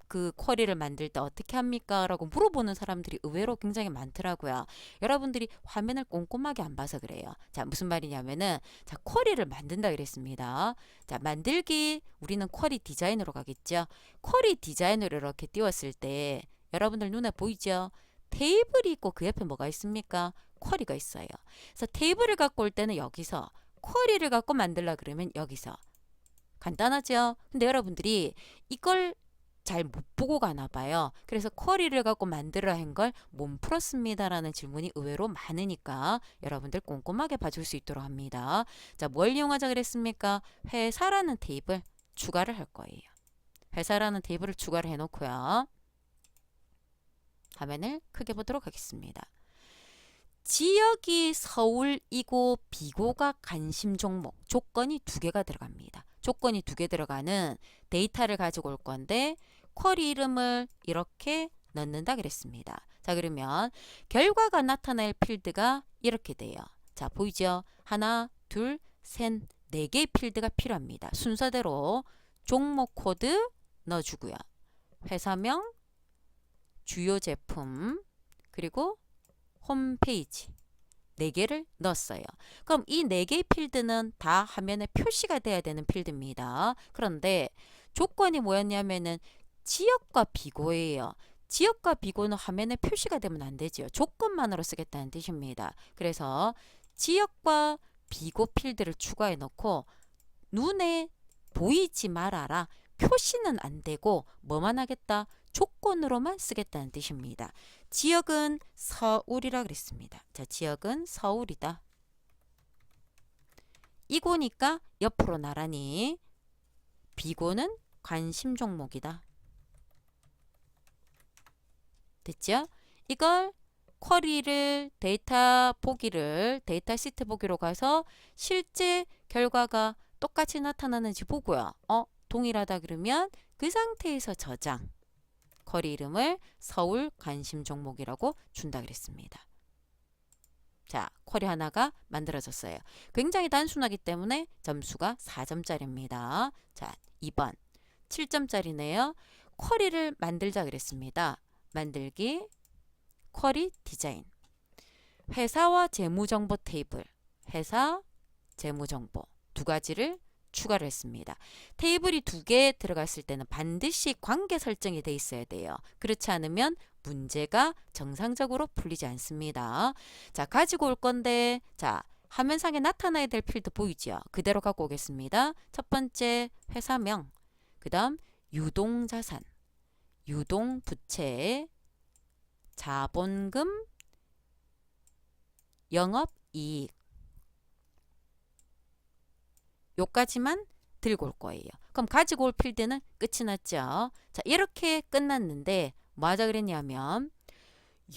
그 쿼리를 만들 때 어떻게 합니까? 라고 물어보는 사람들이 의외로 굉장히 많더라고요. 여러분들이 화면을 꼼꼼하게 안 봐서 그래요. 자, 무슨 말이냐면은 자, 쿼리를 만든다 그랬습니다. 자, 만들기 우리는 쿼리 디자인으로 가겠죠. 쿼리 디자인으로 이렇게 띄웠을 때 여러분들 눈에 보이죠? 테이블이 있고 그 옆에 뭐가 있습니까? 쿼리가 있어요. 그래서 테이블을 갖고 올 때는 여기서 쿼리를 갖고 만들라 그러면 여기서 간단하죠? 근데 여러분들이 이걸 잘 못 보고 가나 봐요. 그래서 쿼리를 갖고 만들어 한 걸 못 풀었습니다 라는 질문이 의외로 많으니까 여러분들 꼼꼼하게 봐줄 수 있도록 합니다. 자, 뭘 이용하자 그랬습니까? 회사라는 테이블 추가를 할 거예요. 회사라는 테이블을 추가를 해놓고요. 화면을 크게 보도록 하겠습니다. 지역이 서울이고 비고가 관심 종목 조건이 2개가 들어갑니다. 조건이 2개 들어가는 데이터를 가지고 올 건데 쿼리 이름을 이렇게 넣는다 그랬습니다. 자, 그러면 결과가 나타날 필드가 이렇게 돼요. 자, 보이죠? 하나, 둘, 셋, 4개의 필드가 필요합니다. 순서대로 종목 코드 넣어주고요. 회사명, 주요 제품, 그리고 홈페이지 4개를 넣었어요. 그럼 이 4개의 필드는 다 화면에 표시가 돼야 되는 필드입니다. 그런데 조건이 뭐였냐면은 지역과 비고예요. 지역과 비고는 화면에 표시가 되면 안 되죠. 조건만으로 쓰겠다는 뜻입니다. 그래서 지역과 비고 필드를 추가해 놓고 눈에 보이지 말아라. 표시는 안 되고 뭐만 하겠다? 조건으로만 쓰겠다는 뜻입니다. 지역은 서울이라 그랬습니다. 자, 지역은 서울이다. 이고니까 옆으로 나란히 비고는 관심 종목이다. 됐죠? 이걸 쿼리를 데이터 시트 보기로 가서 실제 결과가 똑같이 나타나는지 보고요. 동일하다 그러면 그 상태에서 저장. 쿼리 이름을 서울 관심 종목이라고 준다 그랬습니다. 자, 쿼리 하나가 만들어졌어요. 굉장히 단순하기 때문에 점수가 4점짜리입니다. 자, 2번 7점짜리네요. 쿼리를 만들자 그랬습니다. 만들기, 쿼리 디자인. 회사와 재무정보 테이블, 회사, 재무정보 2가지를 추가를 했습니다. 테이블이 2개 들어갔을 때는 반드시 관계 설정이 돼 있어야 돼요. 그렇지 않으면 문제가 정상적으로 풀리지 않습니다. 자, 가지고 올 건데 자, 화면상에 나타나야 될 필드 보이죠? 그대로 갖고 오겠습니다. 첫 번째 회사명, 그 다음 유동자산, 유동부채, 자본금, 영업이익 요까지만 들고 올 거예요. 그럼 가지고 올 필드는 끝이 났죠. 자, 이렇게 끝났는데 뭐 하자 그랬냐면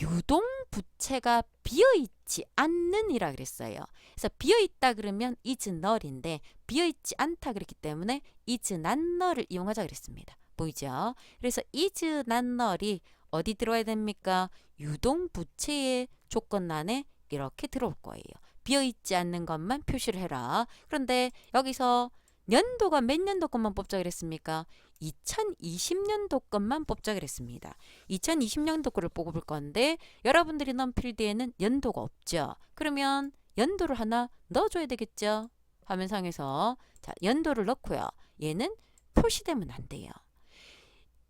유동부채가 비어있지 않는 이라 그랬어요. 그래서 비어있다 그러면 is null인데 비어있지 않다 그랬기 때문에 is not null을 이용하자 그랬습니다. 보이죠? 그래서 is not null이 어디 들어와야 됩니까? 유동부채의 조건란에 이렇게 들어올 거예요. 비어있지 않는 것만 표시를 해라. 그런데 여기서 연도가 몇 년도 것만 뽑자 그랬습니까? 2020년도 것만 뽑자 그랬습니다. 2020년도 거를 뽑을 건데 여러분들이 넣은 필드에는 연도가 없죠. 그러면 연도를 하나 넣어줘야 되겠죠. 화면상에서 자, 연도를 넣고요. 얘는 표시되면 안 돼요.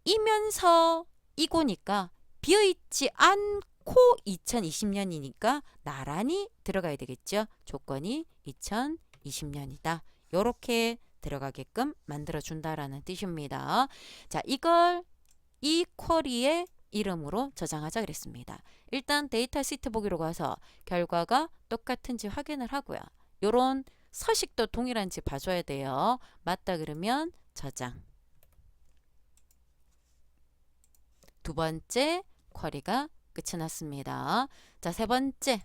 이면서 이고니까 비어있지 않고 2020년이니까 나란히 들어가야 되겠죠. 조건이 2020년이다. 요렇게 들어가게끔 만들어준다라는 뜻입니다. 자, 이걸 이 쿼리의 이름으로 저장하자 그랬습니다. 일단 데이터 시트 보기로 가서 결과가 똑같은지 확인을 하고요. 요런 서식도 동일한지 봐줘야 돼요. 맞다 그러면 저장. 두 번째 쿼리가 끝이 났습니다. 자, 세 번째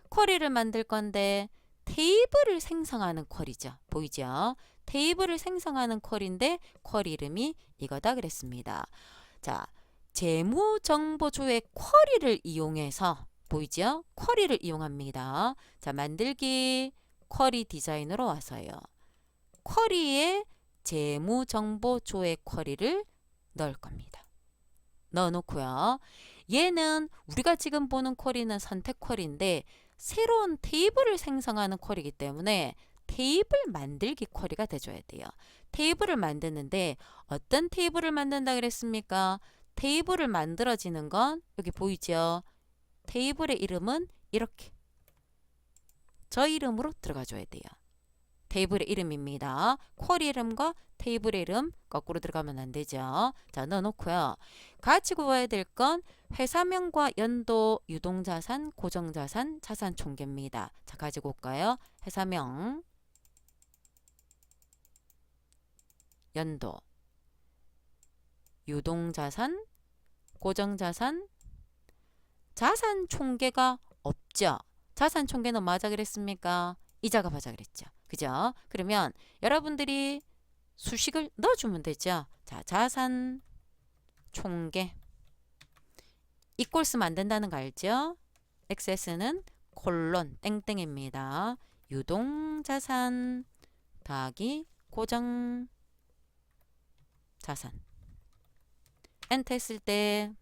쿼리를 만들 건데 테이블을 생성하는 쿼리죠. 보이죠? 테이블을 생성하는 쿼리인데 쿼리 이름이 이거다 그랬습니다. 자, 재무정보조회 쿼리를 이용해서 보이죠? 쿼리를 이용합니다. 자, 만들기 쿼리 디자인으로 와서요. 쿼리에 재무정보조회 쿼리를 넣을 겁니다. 넣어놓고요. 얘는 우리가 지금 보는 쿼리는 선택 쿼리인데 새로운 테이블을 생성하는 쿼리이기 때문에 테이블 만들기 쿼리가 돼줘야 돼요. 테이블을 만드는데 어떤 테이블을 만든다 그랬습니까? 테이블을 만들어지는 건 여기 보이죠? 테이블의 이름은 이렇게 저 이름으로 들어가줘야 돼요. 테이블의 이름입니다. 쿼리 이름과 테이블의 이름 거꾸로 들어가면 안 되죠. 자, 넣어놓고요. 같이 구해야 될 건 회사명과 연도, 유동자산, 고정자산, 자산 총계입니다. 자, 가지고 올까요? 회사명, 연도, 유동자산, 고정자산, 자산 총계가 없죠. 자산 총계는 맞아 그랬습니까? 이자가 맞아 그랬죠. 그죠? 그러면 여러분들이 수식을 넣어주면 되죠. 자, 자산 총계 이꼴 쓰면 안 된다는 거 알죠? XS는 콜론 땡땡입니다. 유동자산 더하기 고정자산 엔터 했을 때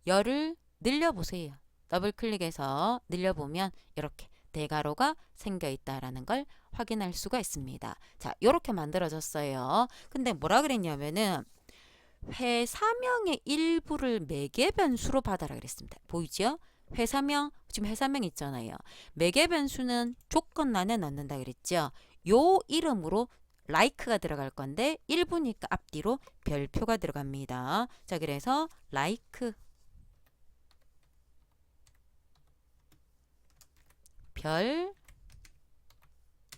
열을 늘려보세요. 더블 클릭해서 늘려보면 이렇게 대괄호가 생겨 있다라는 걸 확인할 수가 있습니다. 자, 이렇게 만들어졌어요. 근데 뭐라 그랬냐면은 회사명의 일부를 매개 변수로 받아라 그랬습니다. 보이죠? 회사명, 지금 회사명 있잖아요. 매개 변수는 조건 안에 넣는다 그랬죠. 요 이름으로 like가 들어갈 건데 일부니까 앞뒤로 별표가 들어갑니다. 자, 그래서 like 별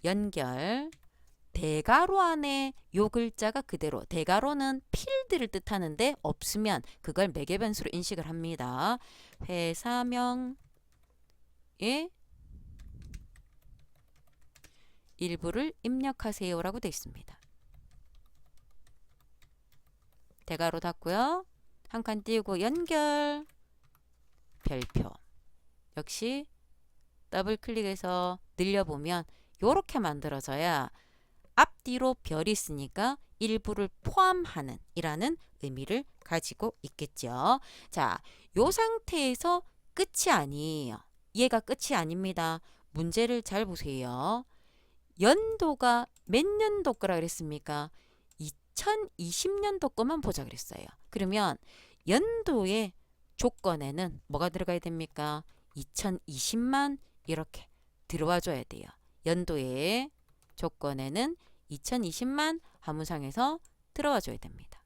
연결 대괄호 안에 요 글자가 그대로 대괄호는 필드를 뜻하는데 없으면 그걸 매개 변수로 인식을 합니다. 회사명의 일부를 입력하세요라고 되어 있습니다. 대괄호 닫고요. 한 칸 띄우고 연결 별표 역시 더블 클릭해서 늘려보면 이렇게 만들어져야 앞뒤로 별이 있으니까 일부를 포함하는 이라는 의미를 가지고 있겠죠. 자, 요 상태에서 끝이 아니에요. 얘가 끝이 아닙니다. 문제를 잘 보세요. 연도가 몇 년도 거라 그랬습니까? 2020년도 거만 보자 그랬어요. 그러면 연도의 조건에는 뭐가 들어가야 됩니까? 2020만 이렇게 들어와 줘야 돼요. 연도의 조건에는 2020만 하무상에서 들어와 줘야 됩니다.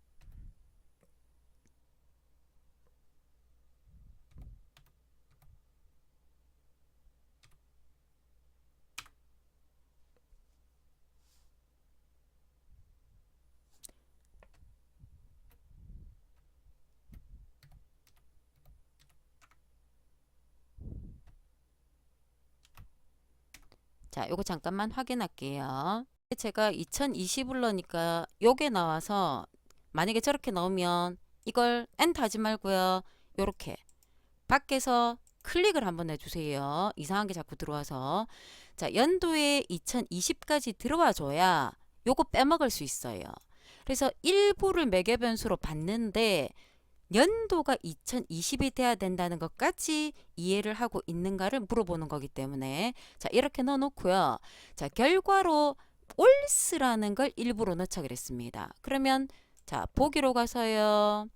자, 요거 잠깐만 확인할게요. 제가 2020을 넣으니까 요게 나와서 만약에 저렇게 넣으면 이걸 엔터 하지 말고요. 요렇게 밖에서 클릭을 한번 해주세요. 이상한 게 자꾸 들어와서. 자, 연도에 2020까지 들어와 줘야 요거 빼먹을 수 있어요. 그래서 일부를 매개 변수로 받는데 연도가 2020이 돼야 된다는 것까지 이해를 하고 있는가를 물어보는 거기 때문에 자, 이렇게 넣어놓고요. 자, 결과로 올스라는 걸 일부러 넣자 그랬습니다. 그러면 자, 보기로 가서요.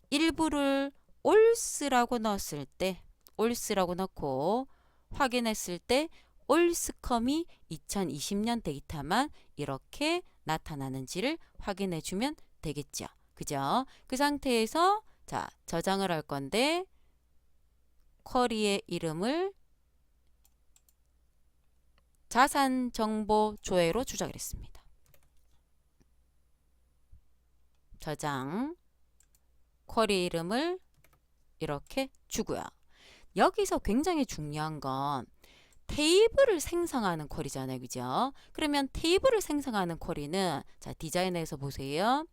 일부를 올스라고 넣었을 때, 올스라고 넣고 확인했을 때 올스컴이 2020년 데이터만 이렇게 나타나는지를 확인해 주면 되겠죠. 그죠? 그 상태에서 자, 저장을 할 건데 쿼리의 이름을 자산정보 조회로 주작을 했습니다. 저장, 쿼리 이름을 이렇게 주고요. 여기서 굉장히 중요한 건 테이블을 생성하는 쿼리잖아요. 그죠? 그러면 테이블을 생성하는 쿼리는 자, 디자인에서 보세요.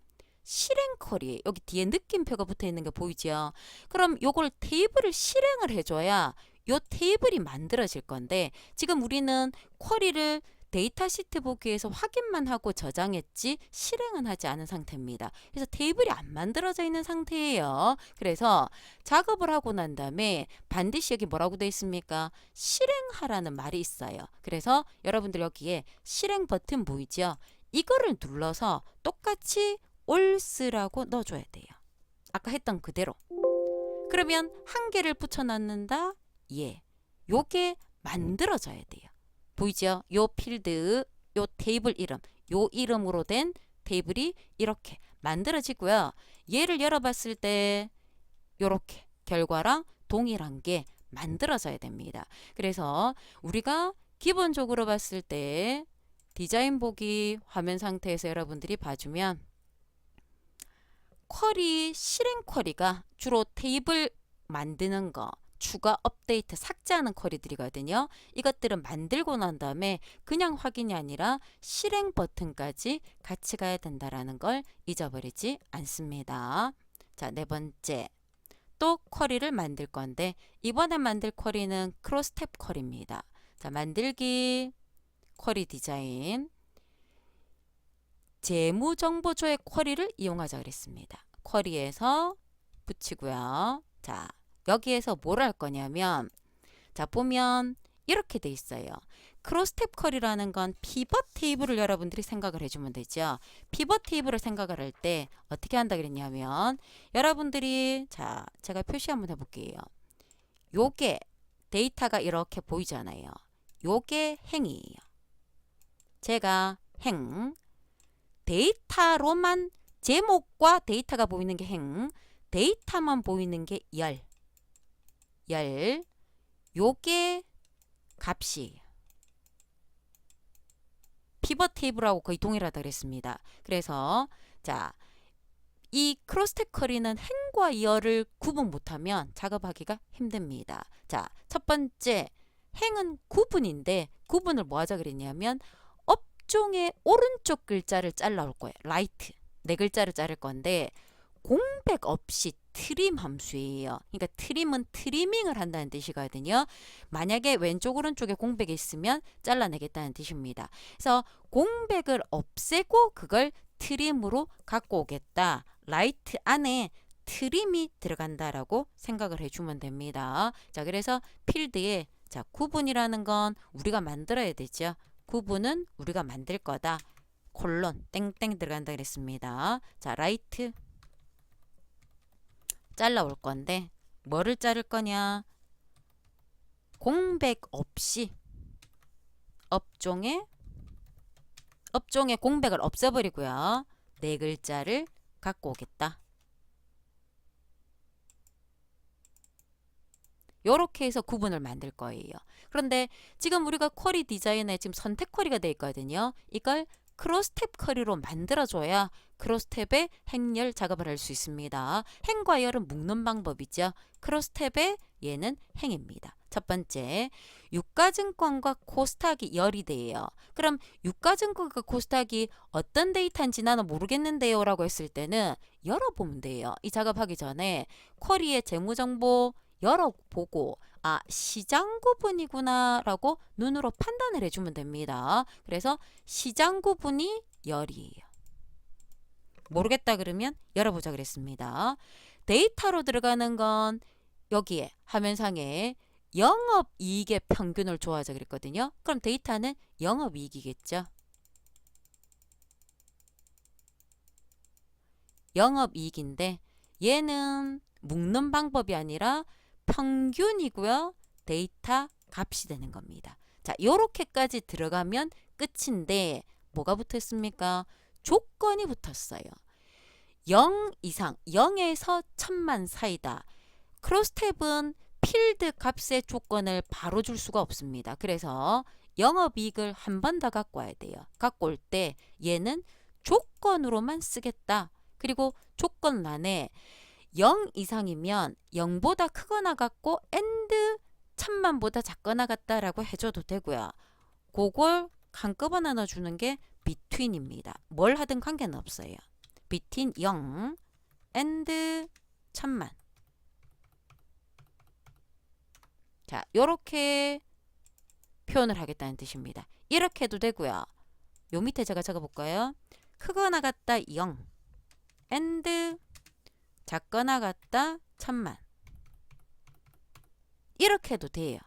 실행 쿼리, 여기 뒤에 느낌표가 붙어 있는 게 보이죠? 그럼 요걸 테이블을 실행을 해줘야 요 테이블이 만들어질 건데 지금 우리는 쿼리를 데이터 시트 보기에서 확인만 하고 저장했지 실행은 하지 않은 상태입니다. 그래서 테이블이 안 만들어져 있는 상태예요. 그래서 작업을 하고 난 다음에 반드시 여기 뭐라고 되어 있습니까? 실행하라는 말이 있어요. 그래서 여러분들 여기에 실행 버튼 보이죠? 이거를 눌러서 똑같이 올스라고 넣어줘야 돼요. 아까 했던 그대로. 그러면 한 개를 붙여놨는다. 예, 요게 만들어져야 돼요. 보이죠? 요 필드, 요 테이블 이름, 요 이름으로 된 테이블이 이렇게 만들어지고요. 얘를 열어봤을 때 요렇게 결과랑 동일한 게 만들어져야 됩니다. 그래서 우리가 기본적으로 봤을 때 디자인 보기 화면 상태에서 여러분들이 봐주면 쿼리, 실행 쿼리가 주로 테이블 만드는 거, 추가, 업데이트, 삭제하는 쿼리들이거든요. 이것들은 만들고 난 다음에 그냥 확인이 아니라 실행 버튼까지 같이 가야 된다는 걸 잊어버리지 않습니다. 자, 네 번째. 또 쿼리를 만들 건데 이번에 만들 쿼리는 크로스탭 쿼리입니다. 자, 만들기, 쿼리 디자인, 재무정보조회 쿼리를 이용하자 그랬습니다. 쿼리에서 붙이고요. 자, 여기에서 뭘 할 거냐면 자, 보면 이렇게 돼 있어요. 크로스탭 쿼리라는 건 피벗 테이블을 여러분들이 생각을 해주면 되죠. 피벗 테이블을 생각을 할 때 어떻게 한다 그랬냐면 여러분들이 자, 제가 표시 한번 해볼게요. 요게 데이터가 이렇게 보이잖아요. 요게 행이에요. 제가 행, 데이터로만 제목과 데이터가 보이는 게 행, 데이터만 보이는 게 열. 요게 값이에요. 피벗 테이블하고 거의 동일하다 그랬습니다. 그래서 자, 이 크로스탭 쿼리는 행과 열을 구분 못하면 작업하기가 힘듭니다. 자, 첫 번째 행은 구분인데 구분을 뭐 하자 그랬냐면 업종의 오른쪽 글자를 잘라올 거예요. 라이트. 네 글자를 자를 건데 공백 없이 트림 함수예요. 그러니까 트림은 트리밍을 한다는 뜻이거든요. 만약에 왼쪽 오른쪽에 공백이 있으면 잘라내겠다는 뜻입니다. 그래서 공백을 없애고 그걸 트림으로 갖고 오겠다. 라이트 안에 트림이 들어간다라고 생각을 해주면 됩니다. 자, 그래서 필드에 자, 구분이라는 건 우리가 만들어야 되죠. 구분은 우리가 만들 거다. 콜론 땡땡 들어간다 그랬습니다. 자, 라이트 잘라올 건데 뭐를 자를 거냐? 공백 없이 업종의 공백을 없애버리고요. 네 글자를 갖고 오겠다. 요렇게 해서 구분을 만들 거예요. 그런데 지금 우리가 쿼리 디자인에 지금 선택 쿼리가 되어 있거든요. 이걸 크로스탭 쿼리로 만들어줘야 크로스탭의 행열 작업을 할 수 있습니다. 행과 열은 묶는 방법이죠. 크로스탭의 얘는 행입니다. 첫 번째, 유가증권과 코스닥이 열이 돼요. 그럼 유가증권과 코스닥이 어떤 데이터인지 나는 모르겠는데요 라고 했을 때는 열어보면 돼요. 이 작업하기 전에 쿼리의 재무정보 열어보고 아, 시장 구분이구나 라고 눈으로 판단을 해주면 됩니다. 그래서 시장 구분이 열이에요. 모르겠다 그러면 열어보자 그랬습니다. 데이터로 들어가는 건 여기에 화면상에 영업이익의 평균을 조하자 그랬거든요. 그럼 데이터는 영업이익이겠죠. 영업이익인데 얘는 묶는 방법이 아니라 평균이고요. 데이터 값이 되는 겁니다. 자, 요렇게까지 들어가면 끝인데 뭐가 붙었습니까? 조건이 붙었어요. 0 이상, 0에서 1000만 사이다. 크로스탭은 필드 값의 조건을 바로 줄 수가 없습니다. 그래서 영업이익을 한 번 더 갖고 와야 돼요. 갖고 올 때 얘는 조건으로만 쓰겠다. 그리고 조건란에 0 이상이면 0보다 크거나 같고 and 1000만보다 작거나 같다라고 해줘도 되고요. 그걸 한꺼번에 나눠주는 게 between입니다. 뭘 하든 관계는 없어요. between 0 and 1000만. 자, 요렇게 표현을 하겠다는 뜻입니다. 이렇게 해도 되고요. 요 밑에 제가 적어볼까요? 크거나 같다 0 and 작거나 같다 1000만. 이렇게 해도 돼요.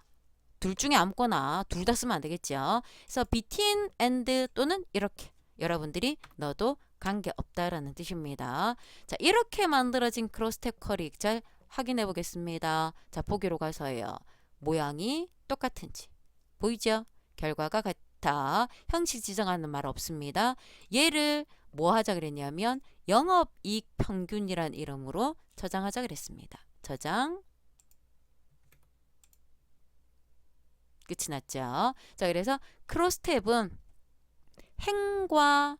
둘 중에 아무거나 둘 다 쓰면 안 되겠죠. 그래서 between and 또는 이렇게 여러분들이 넣어도 관계없다라는 뜻입니다. 자, 이렇게 만들어진 크로스탭 쿼리 잘 확인해 보겠습니다. 자, 보기로 가서요. 모양이 똑같은지 보이죠? 결과가 같아. 형식 지정하는 말 없습니다. 얘를 뭐 하자 그랬냐면 영업이익 평균이란 이름으로 저장하자 그랬습니다. 저장. 끝이 났죠. 자, 그래서 크로스탭은 행과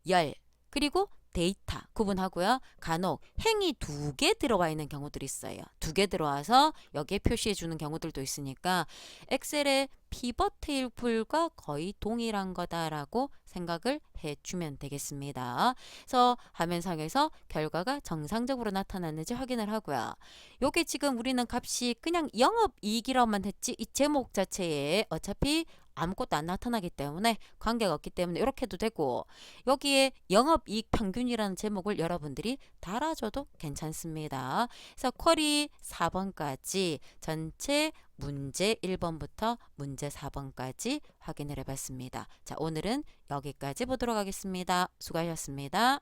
열 그리고 데이터 구분하고요. 간혹 행이 2개 들어와 있는 경우들이 있어요. 2개 들어와서 여기에 표시해 주는 경우들도 있으니까 엑셀의 피벗 테이블과 거의 동일한 거다라고 생각을 해주면 되겠습니다. 그래서 화면상에서 결과가 정상적으로 나타났는지 확인을 하고요. 요게 지금 우리는 값이 그냥 영업이익이라고만 했지 이 제목 자체에 어차피 아무것도 안 나타나기 때문에 관계가 없기 때문에 이렇게 해도 되고 여기에 영업이익 평균이라는 제목을 여러분들이 달아줘도 괜찮습니다. 그래서 쿼리 4번까지 전체 문제 1번부터 문제 4번까지 확인을 해봤습니다. 자, 오늘은 여기까지 보도록 하겠습니다. 수고하셨습니다.